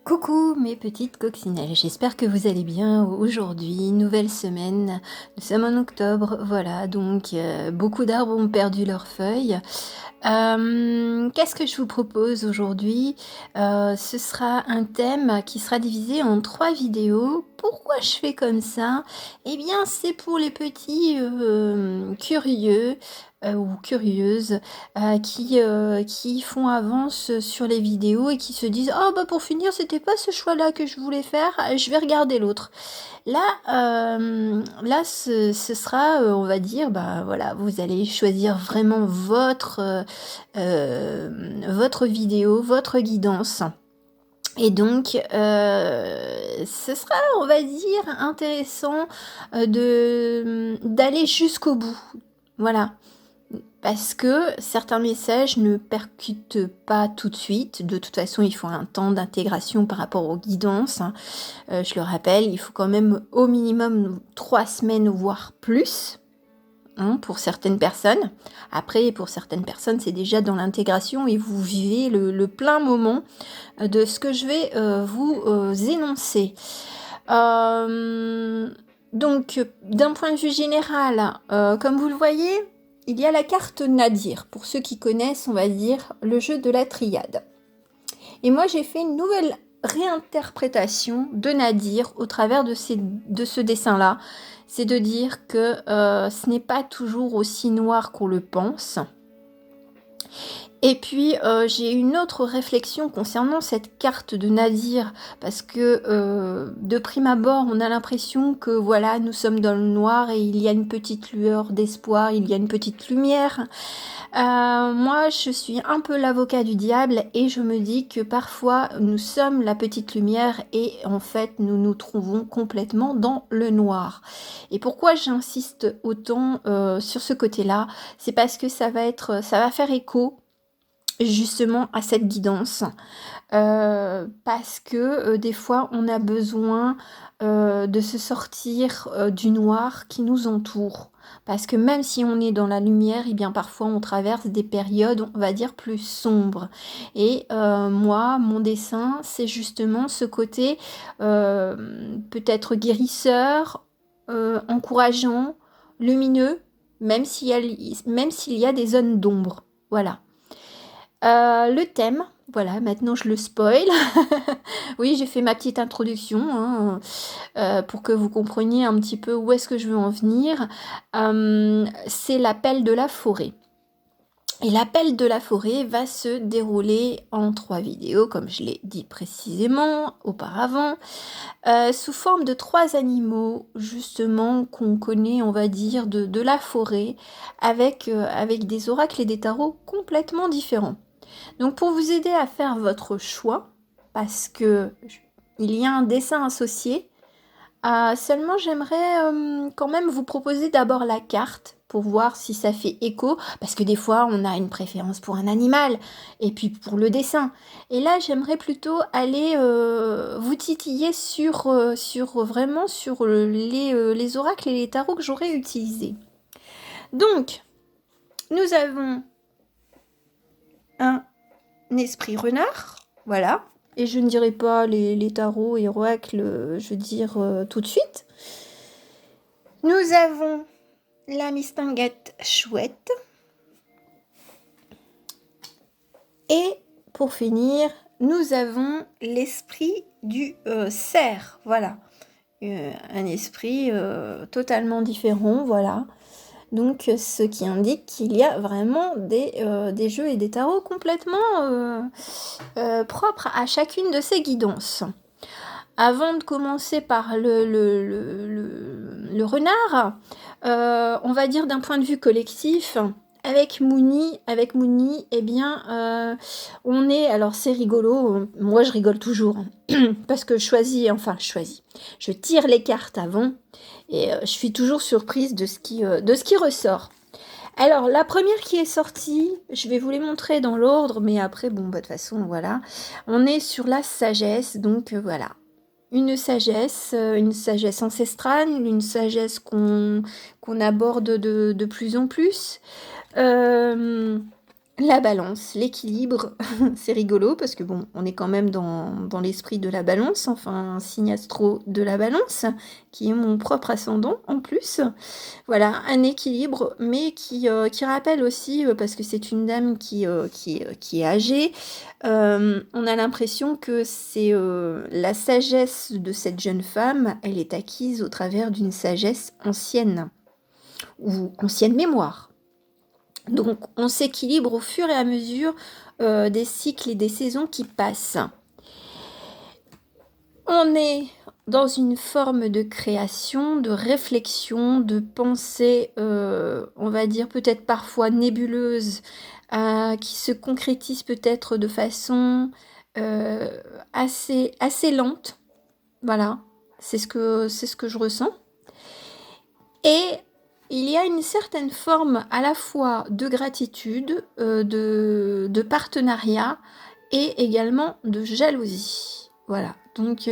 Coucou mes petites coccinelles, j'espère que vous allez bien aujourd'hui, nouvelle semaine, nous sommes en octobre, voilà, donc beaucoup d'arbres ont perdu leurs feuilles. Qu'est-ce que je vous propose aujourd'hui? Ce sera un thème qui sera divisé en 3 vidéos. Pourquoi je fais comme ça? Eh bien, c'est pour les petits curieux ou curieuses qui font avance sur les vidéos et qui se disent oh bah pour finir c'était pas ce choix là que je voulais faire, je vais regarder l'autre. Là ce sera on va dire bah voilà, vous allez choisir vraiment votre vidéo, votre guidance. Et donc, ce sera, on va dire, intéressant d'aller jusqu'au bout. Voilà. Parce que certains messages ne percutent pas tout de suite. De toute façon, il faut un temps d'intégration par rapport aux guidances. Je le rappelle, il faut quand même au minimum 3 semaines, voire plus, pour certaines personnes. Après, pour certaines personnes, c'est déjà dans l'intégration et vous vivez le plein moment de ce que je vais vous énoncer. Donc, d'un point de vue général, comme vous le voyez, il y a la carte Nadir, pour ceux qui connaissent, on va dire, le jeu de la triade. Et moi, j'ai fait une nouvelle réinterprétation de Nadir au travers de ce dessin-là. C'est de dire que ce n'est pas toujours aussi noir qu'on le pense. Et puis, j'ai une autre réflexion concernant cette carte de Nadir, parce que de prime abord, on a l'impression que voilà, nous sommes dans le noir et il y a une petite lueur d'espoir, il y a une petite lumière. Moi, je suis un peu l'avocat du diable et je me dis que parfois, nous sommes la petite lumière et en fait, nous nous trouvons complètement dans le noir. Et pourquoi j'insiste autant sur ce côté-là? C'est parce que ça va faire écho justement à cette guidance, parce que des fois on a besoin de se sortir du noir qui nous entoure, parce que même si on est dans la lumière, et bien parfois on traverse des périodes, on va dire, plus sombres. Et moi, mon dessin, c'est justement ce côté peut-être guérisseur, encourageant, lumineux, même s'il y a des zones d'ombre. Voilà. Le thème, voilà, maintenant je le spoil. Oui, j'ai fait ma petite introduction pour que vous compreniez un petit peu où est-ce que je veux en venir. C'est l'appel de la forêt. Et l'appel de la forêt va se dérouler en 3 vidéos, comme je l'ai dit précisément auparavant, sous forme de 3 animaux, justement, qu'on connaît, on va dire, de la forêt, avec des oracles et des tarots complètement différents. Donc pour vous aider à faire votre choix, parce que il y a un dessin associé, seulement j'aimerais quand même vous proposer d'abord la carte pour voir si ça fait écho, parce que des fois on a une préférence pour un animal et puis pour le dessin. Et là j'aimerais plutôt aller vous titiller vraiment sur les oracles et les tarots que j'aurais utilisés. Donc nous avons un esprit renard, voilà. Et je ne dirai pas les tarots et oracles, je veux dire, tout de suite. Nous avons la mistinguette chouette. Et pour finir, nous avons l'esprit du cerf, voilà. Un esprit totalement différent, voilà. Donc, ce qui indique qu'il y a vraiment des jeux et des tarots complètement propres à chacune de ces guidances. Avant de commencer par le renard, on va dire d'un point de vue collectif, avec Mouni, eh bien, on est... Alors, c'est rigolo, moi je rigole toujours, parce que je tire les cartes avant, et je suis toujours surprise de ce qui ressort. Alors, la première qui est sortie, je vais vous les montrer dans l'ordre, mais après, bon, bah, de toute façon, voilà. On est sur la sagesse, donc voilà. Une sagesse ancestrale, une sagesse qu'on aborde de plus en plus. la balance, l'équilibre, c'est rigolo parce que bon, on est quand même dans l'esprit de la balance, enfin un signe astro de la balance, qui est mon propre ascendant en plus. Voilà, un équilibre, mais qui rappelle aussi, parce que c'est une dame qui est âgée, on a l'impression que c'est la sagesse de cette jeune femme, elle est acquise au travers d'une sagesse ancienne, ou ancienne mémoire. Donc on s'équilibre au fur et à mesure des cycles et des saisons qui passent. On est dans une forme de création, de réflexion, de pensée, on va dire peut-être parfois nébuleuse, qui se concrétise peut-être de façon assez lente. Voilà, c'est ce que je ressens. Et il y a une certaine forme à la fois de gratitude, de partenariat et également de jalousie. Voilà, donc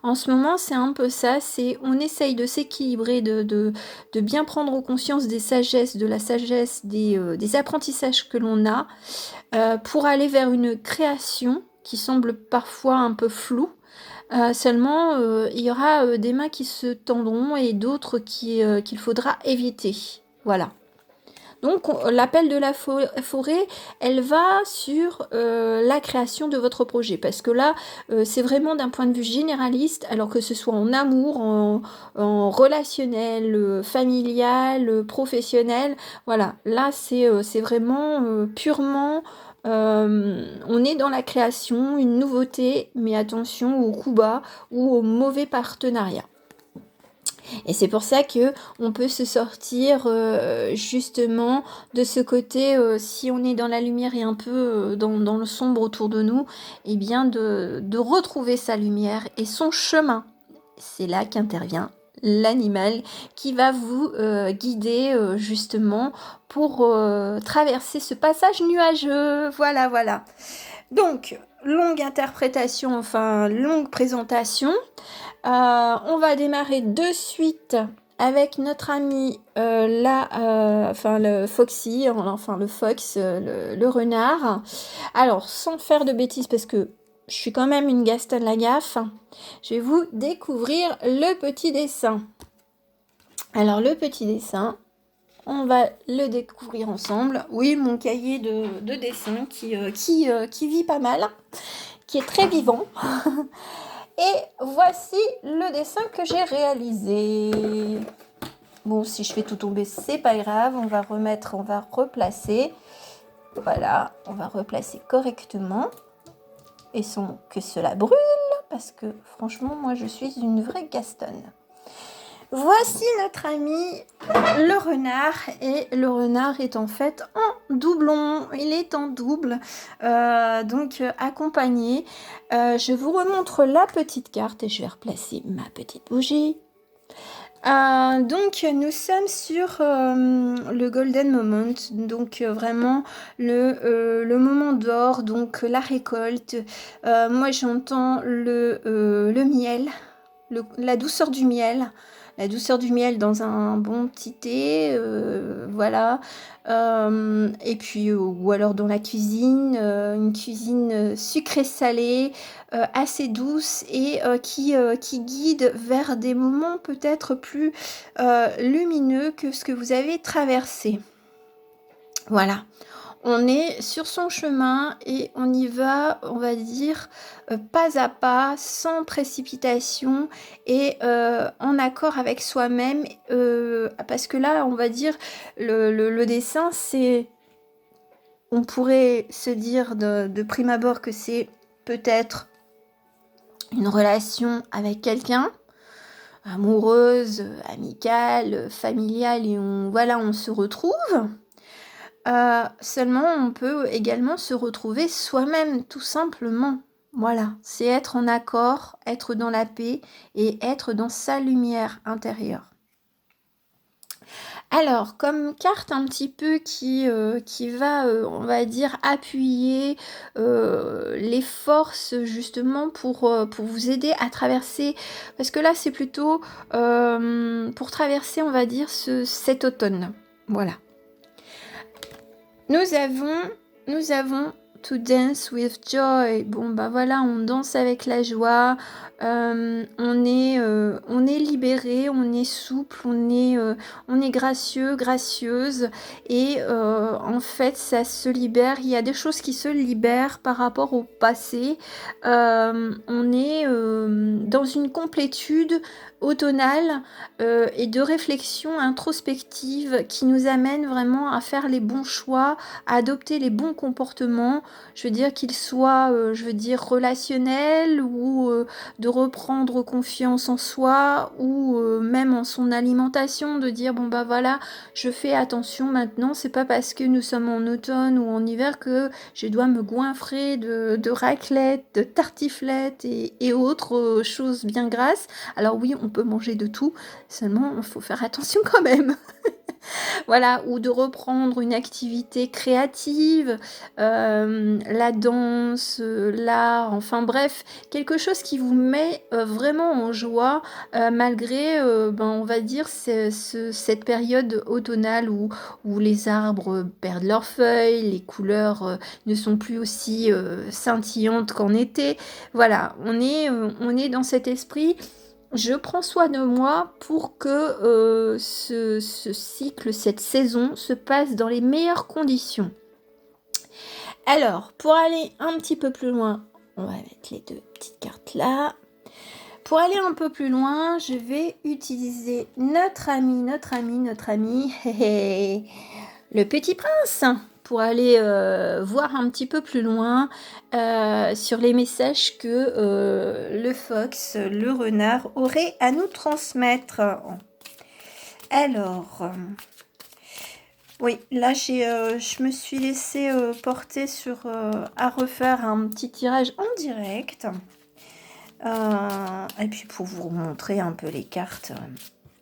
en ce moment c'est un peu ça, on essaye de s'équilibrer, de bien prendre conscience des sagesses, de la sagesse, des apprentissages que l'on a, pour aller vers une création qui semble parfois un peu floue. Seulement, il y aura des mains qui se tendront et d'autres qu'il faudra éviter. Voilà. Donc, l'appel de la forêt, elle va sur la création de votre projet. Parce que là, c'est vraiment d'un point de vue généraliste, alors que ce soit en amour, en relationnel, familial, professionnel. Voilà, là, c'est vraiment purement... on est dans la création, une nouveauté, mais attention au coup bas ou au mauvais partenariat. Et c'est pour ça que on peut se sortir justement de ce côté, si on est dans la lumière et un peu dans le sombre autour de nous, et bien de retrouver sa lumière et son chemin. C'est là qu'intervient l'animal qui va vous guider justement pour traverser ce passage nuageux. Voilà, voilà. Donc, longue interprétation, enfin longue présentation. On va démarrer de suite avec notre ami le Foxy, enfin le Fox, le renard. Alors, sans faire de bêtises, parce que je suis quand même une Gaston Lagaffe, je vais vous découvrir le petit dessin. Alors, le petit dessin, on va le découvrir ensemble. Oui, mon cahier de dessin qui vit pas mal, qui est très vivant. Et voici le dessin que j'ai réalisé. Bon, si je fais tout tomber, c'est pas grave. On va replacer. Voilà, on va replacer correctement. Et sans que cela brûle, parce que franchement, moi, je suis une vraie Gastonne. Voici notre ami le renard, et le renard est en fait en doublon, il est en double, donc accompagné. Je vous remontre la petite carte et je vais replacer ma petite bougie. Donc nous sommes sur le golden moment, donc vraiment le moment d'or, donc la récolte. Moi j'entends le miel, la douceur du miel. La douceur du miel dans un bon petit thé, voilà. Et puis, ou alors dans la cuisine, une cuisine sucrée-salée, assez douce et qui guide vers des moments peut-être plus lumineux que ce que vous avez traversé. Voilà. On est sur son chemin et on y va, on va dire, pas à pas, sans précipitation et en accord avec soi-même. Parce que là, on va dire, le dessin, c'est... On pourrait se dire de prime abord que c'est peut-être une relation avec quelqu'un, amoureuse, amicale, familiale, et on se retrouve. Seulement, on peut également se retrouver soi-même, tout simplement. Voilà, c'est être en accord, être dans la paix et être dans sa lumière intérieure. Alors, comme carte un petit peu qui va, on va dire, appuyer les forces justement pour vous aider à traverser, parce que là, c'est plutôt pour traverser, on va dire, cet automne. Voilà. Nous avons nous avons To Dance with Joy. Bon, bah voilà, on danse avec la joie, on est libéré, on est souple, on est gracieux, gracieuse et en fait, ça se libère. Il y a des choses qui se libèrent par rapport au passé. On est dans une complétude automnale et de réflexion introspective qui nous amène vraiment à faire les bons choix, à adopter les bons comportements, je veux dire qu'ils soient, relationnels ou de reprendre confiance en soi ou même en son alimentation, de dire bon bah voilà, je fais attention maintenant, c'est pas parce que nous sommes en automne ou en hiver que je dois me goinfrer de raclette, de tartiflette et autres choses bien grasses. Alors oui, on peut manger de tout, seulement il faut faire attention quand même. Voilà, ou de reprendre une activité créative, la danse, l'art, enfin bref, quelque chose qui vous met vraiment en joie, malgré, on va dire, cette période automnale où les arbres perdent leurs feuilles, les couleurs ne sont plus aussi scintillantes qu'en été. Voilà, on est dans cet esprit. Je prends soin de moi pour que ce cycle, cette saison se passe dans les meilleures conditions. Alors, pour aller un petit peu plus loin, on va mettre les deux petites cartes là. Pour aller un peu plus loin, je vais utiliser notre ami, le petit prince, pour aller voir un petit peu plus loin sur les messages que le fox, le renard, aurait à nous transmettre. Alors, oui, là je me suis laissée porter sur à refaire un petit tirage en direct. Et puis pour vous montrer un peu les cartes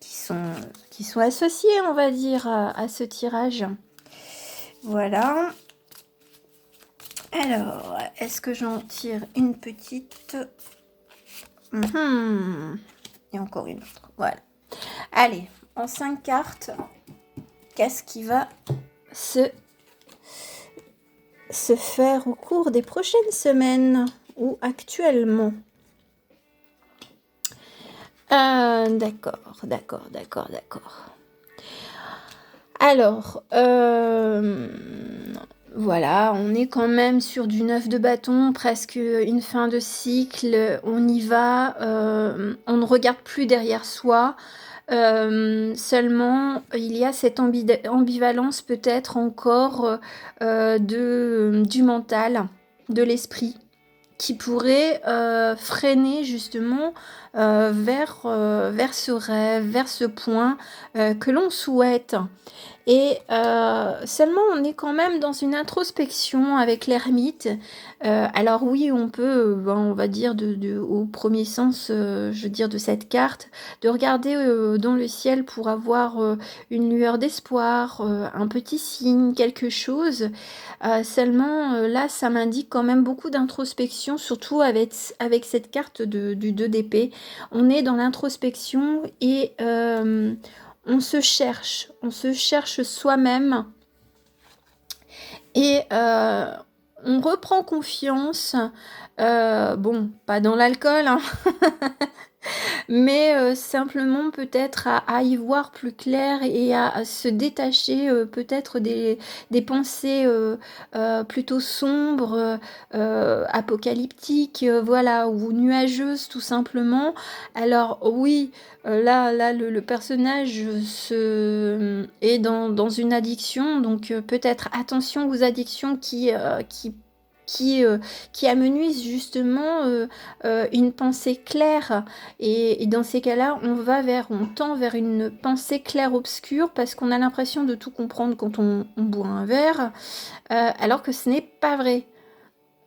qui sont associées, on va dire, à ce tirage. Voilà. Alors, est-ce que j'en tire une petite? Et encore une autre. Voilà. Allez, en 5 cartes, qu'est-ce qui va se faire au cours des prochaines semaines ou actuellement? D'accord. Alors, voilà, on est quand même sur du 9 de bâton, presque une fin de cycle, on y va, on ne regarde plus derrière soi, seulement il y a cette ambivalence peut-être encore du mental, de l'esprit, qui pourrait freiner justement vers ce rêve, vers ce point que l'on souhaite. Et seulement, on est quand même dans une introspection avec l'ermite. Alors oui, on peut, on va dire, au premier sens, je veux dire, de cette carte, de regarder dans le ciel pour avoir une lueur d'espoir, un petit signe, quelque chose. Seulement, là, ça m'indique quand même beaucoup d'introspection, surtout avec cette carte du 2 d'épée. On est dans l'introspection et on se cherche soi-même et on reprend confiance, bon, pas dans l'alcool, hein, mais simplement peut-être à y voir plus clair et à se détacher peut-être des pensées plutôt sombres, apocalyptiques, voilà, ou nuageuses tout simplement. Alors oui, là le personnage est dans une addiction, donc peut-être attention aux addictions qui amenuisent justement une pensée claire. Et dans ces cas-là, on tend vers une pensée claire-obscure parce qu'on a l'impression de tout comprendre quand on boit un verre, alors que ce n'est pas vrai.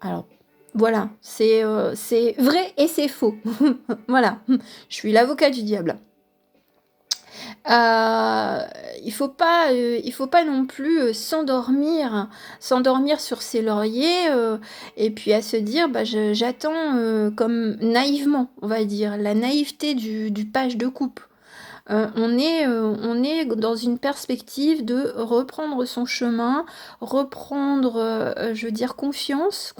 Alors, voilà, c'est vrai et c'est faux. Voilà, je suis l'avocat du diable. Il faut pas non plus s'endormir sur ses lauriers et puis à se dire j'attends comme naïvement, on va dire, la naïveté du page de coupe. On est dans une perspective de reprendre son chemin, reprendre, je veux dire, confiance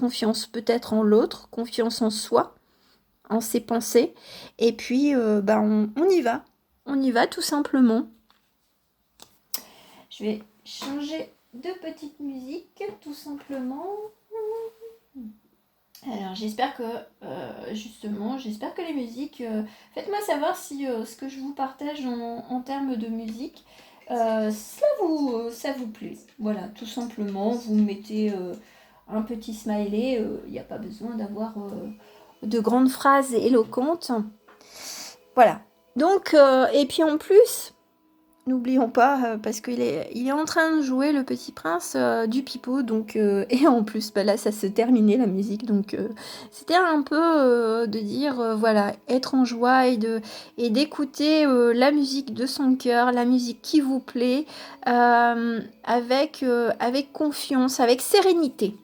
peut-être en l'autre, confiance en soi, en ses pensées, et puis on y va tout simplement. Je vais changer de petite musique, tout simplement. Alors j'espère que j'espère que les musiques, faites-moi savoir si ce que je vous partage en termes de musique, ça vous plaît. Voilà, tout simplement, vous mettez un petit smiley, il n'y a pas besoin d'avoir de grandes phrases éloquentes. Voilà. Donc, et puis en plus, n'oublions pas, parce qu'il est en train de jouer le petit prince du pipeau, donc, et en plus, là, ça se terminait la musique, donc c'était un peu de dire, voilà, être en joie et d'écouter la musique de son cœur, la musique qui vous plaît, avec confiance, avec sérénité.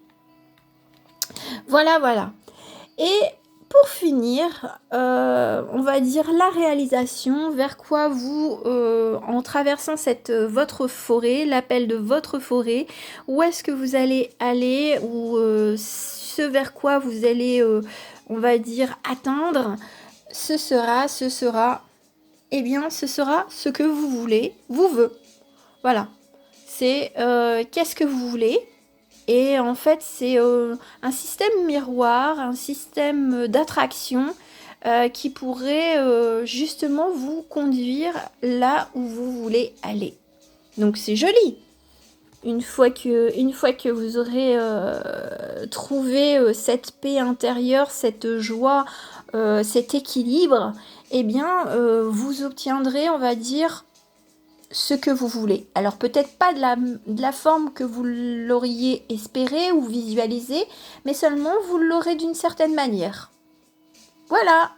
Voilà, voilà. Et pour finir, on va dire la réalisation, vers quoi vous, en traversant votre forêt, l'appel de votre forêt, où est-ce que vous allez aller, ou ce vers quoi vous allez, on va dire, atteindre, ce sera, eh bien, ce sera ce que vous voulez, vous veut. Voilà. C'est qu'est-ce que vous voulez ? Et en fait, c'est un système miroir, un système d'attraction qui pourrait justement vous conduire là où vous voulez aller. Donc c'est joli. Une fois que vous aurez trouvé cette paix intérieure, cette joie, cet équilibre, eh bien, vous obtiendrez, on va dire, ce que vous voulez. Alors peut-être pas de la forme que vous l'auriez espéré ou visualisé, mais seulement vous l'aurez d'une certaine manière. Voilà,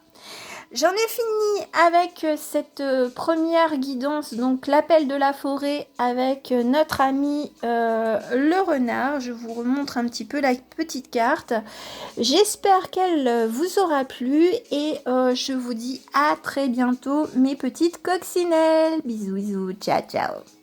j'en ai fini avec cette première guidance, donc l'appel de la forêt avec notre ami le renard. Je vous remontre un petit peu la petite carte. J'espère qu'elle vous aura plu et je vous dis à très bientôt mes petites coccinelles. Bisous, bisous, ciao, ciao.